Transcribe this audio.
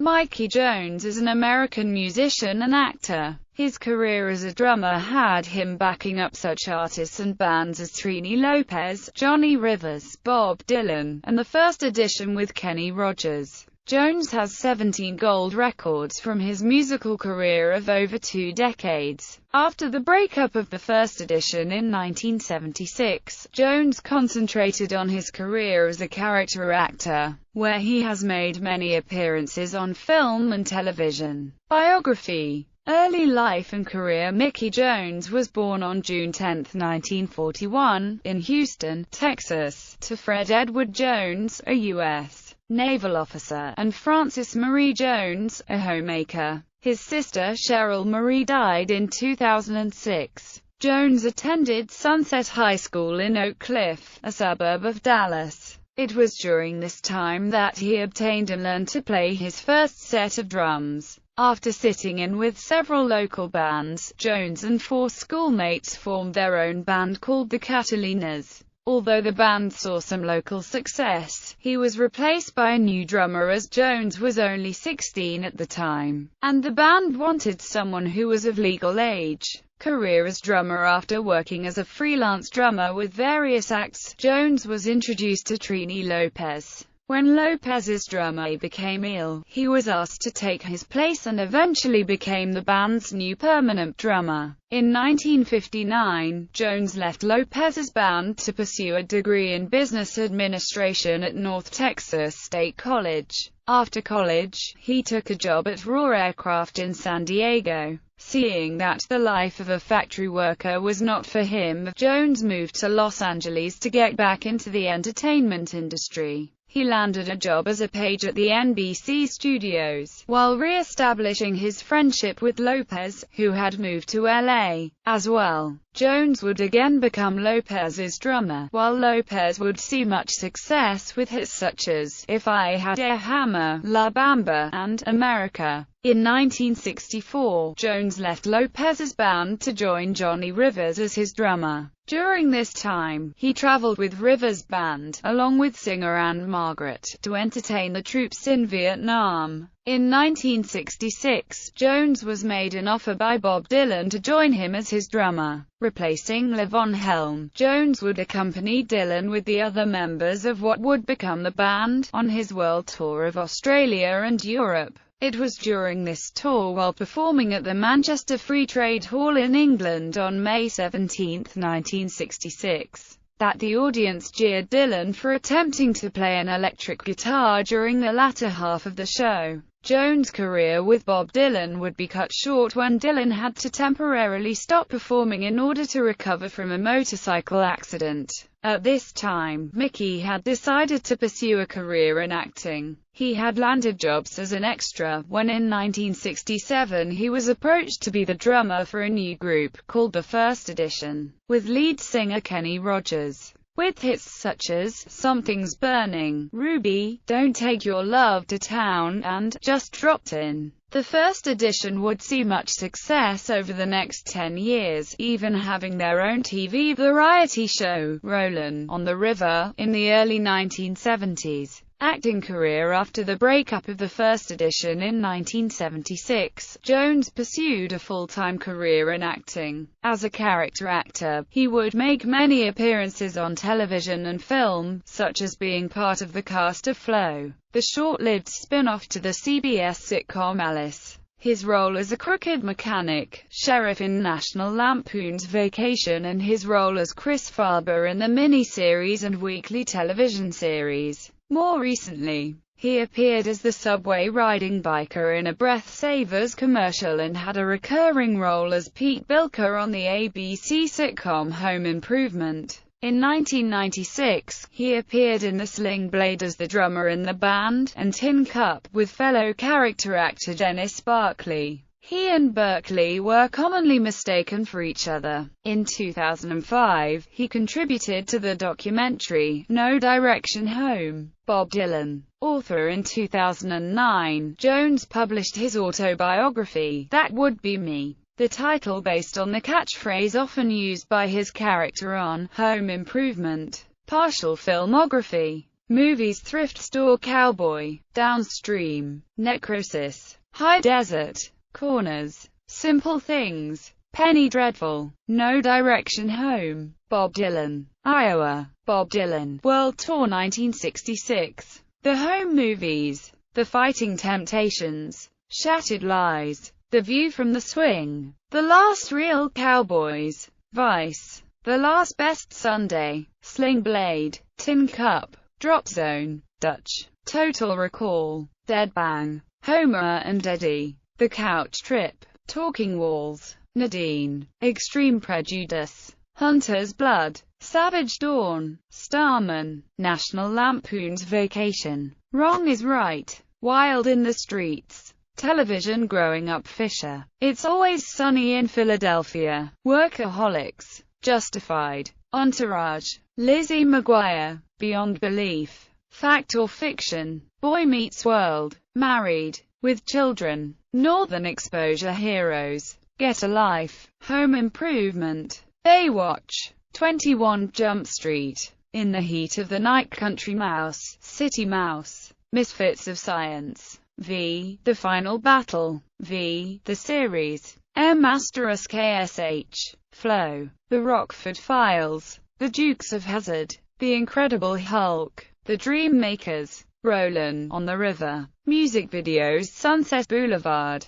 Mickey Jones is an American musician and actor. His career as a drummer had him backing up such artists and bands as Trini Lopez, Johnny Rivers, Bob Dylan, and the First Edition with Kenny Rogers. Jones has 17 gold records from his musical career of over 2 decades. After the breakup of the First Edition in 1976, Jones concentrated on his career as a character actor, where he has made many appearances on film and television. Biography. Early life and career. Mickey Jones was born on June 10, 1941, in Houston, Texas, to Fred Edward Jones, a U.S. naval officer, and Frances Marie Jones, a homemaker. His sister Cheryl Marie died in 2006. Jones attended Sunset High School in Oak Cliff, a suburb of Dallas. It was during this time that he obtained and learned to play his first set of drums. After sitting in with several local bands, Jones and 4 schoolmates formed their own band called the Catalinas. Although the band saw some local success, he was replaced by a new drummer as Jones was only 16 at the time, and the band wanted someone who was of legal age. Career as drummer. After working as a freelance drummer with various acts, Jones was introduced to Trini Lopez. When Lopez's drummer became ill, he was asked to take his place and eventually became the band's new permanent drummer. In 1959, Jones left Lopez's band to pursue a degree in business administration at North Texas State College. After college, he took a job at Raw Aircraft in San Diego. Seeing that the life of a factory worker was not for him, Jones moved to Los Angeles to get back into the entertainment industry. He landed a job as a page at the NBC studios, while re-establishing his friendship with Lopez, who had moved to LA, as well. Jones would again become Lopez's drummer, while Lopez would see much success with hits such as If I Had a Hammer, La Bamba, and America. In 1964, Jones left Lopez's band to join Johnny Rivers as his drummer. During this time, he traveled with Rivers' band, along with singer Anne Margaret, to entertain the troops in Vietnam. In 1966, Jones was made an offer by Bob Dylan to join him as his drummer. Replacing Levon Helm, Jones would accompany Dylan with the other members of what would become the band, on his world tour of Australia and Europe. It was during this tour, while performing at the Manchester Free Trade Hall in England on May 17, 1966, that the audience jeered Dylan for attempting to play an electric guitar during the latter half of the show. Jones' career with Bob Dylan would be cut short when Dylan had to temporarily stop performing in order to recover from a motorcycle accident. At this time, Mickey had decided to pursue a career in acting. He had landed jobs as an extra, when in 1967 he was approached to be the drummer for a new group, called the First Edition, with lead singer Kenny Rogers. With hits such as Something's Burning, Ruby, Don't Take Your Love to Town, and Just Dropped In. The First Edition would see much success over the next 10 years, even having their own TV variety show, Rollin' on the River, in the early 1970s. Acting career. After the breakup of the First Edition in 1976, Jones pursued a full-time career in acting. As a character actor, he would make many appearances on television and film, such as being part of the cast of Flow, the short-lived spin-off to the CBS sitcom Alice. His role as a crooked mechanic, sheriff in National Lampoon's Vacation, and his role as Chris Farber in the miniseries and weekly television series. More recently, he appeared as the subway-riding biker in a Breath Savers commercial and had a recurring role as Pete Bilker on the ABC sitcom Home Improvement. In 1996, he appeared in The Sling Blade as the drummer in the band, and Tin Cup, with fellow character actor Dennis Barkley. He and Berkeley were commonly mistaken for each other. In 2005, he contributed to the documentary, No Direction Home, Bob Dylan. Author. In 2009, Jones published his autobiography, That Would Be Me. The title based on the catchphrase often used by his character on Home Improvement. Partial filmography. Movies: Thrift Store Cowboy, Downstream, Necrosis, High Desert, Corners, Simple Things, Penny Dreadful, No Direction Home, Bob Dylan, Iowa, Bob Dylan, World Tour 1966. The Home Movies: The Fighting Temptations, Shattered Lies, The View from the Swing, The Last Real Cowboys, Vice, The Last Best Sunday, Sling Blade, Tin Cup, Drop Zone, Dutch, Total Recall, Dead Bang, Homer and Eddie, The Couch Trip, Talking Walls, Nadine, Extreme Prejudice, Hunter's Blood, Savage Dawn, Starman, National Lampoon's Vacation, Wrong is Right, Wild in the Streets, Television: Growing Up Fisher, It's Always Sunny in Philadelphia, Workaholics, Justified, Entourage, Lizzie McGuire, Beyond Belief, Fact or Fiction, Boy Meets World, Married, With Children, Northern Exposure Heroes, Get a Life, Home Improvement, Baywatch, 21 Jump Street, In the Heat of the Night, Country Mouse, City Mouse, Misfits of Science, V, The Final Battle, V, The Series, M***KSH, Flow, The Rockford Files, The Dukes of Hazzard, The Incredible Hulk, The Dream Makers, Rollin' on the River, Music videos: Sunset Boulevard,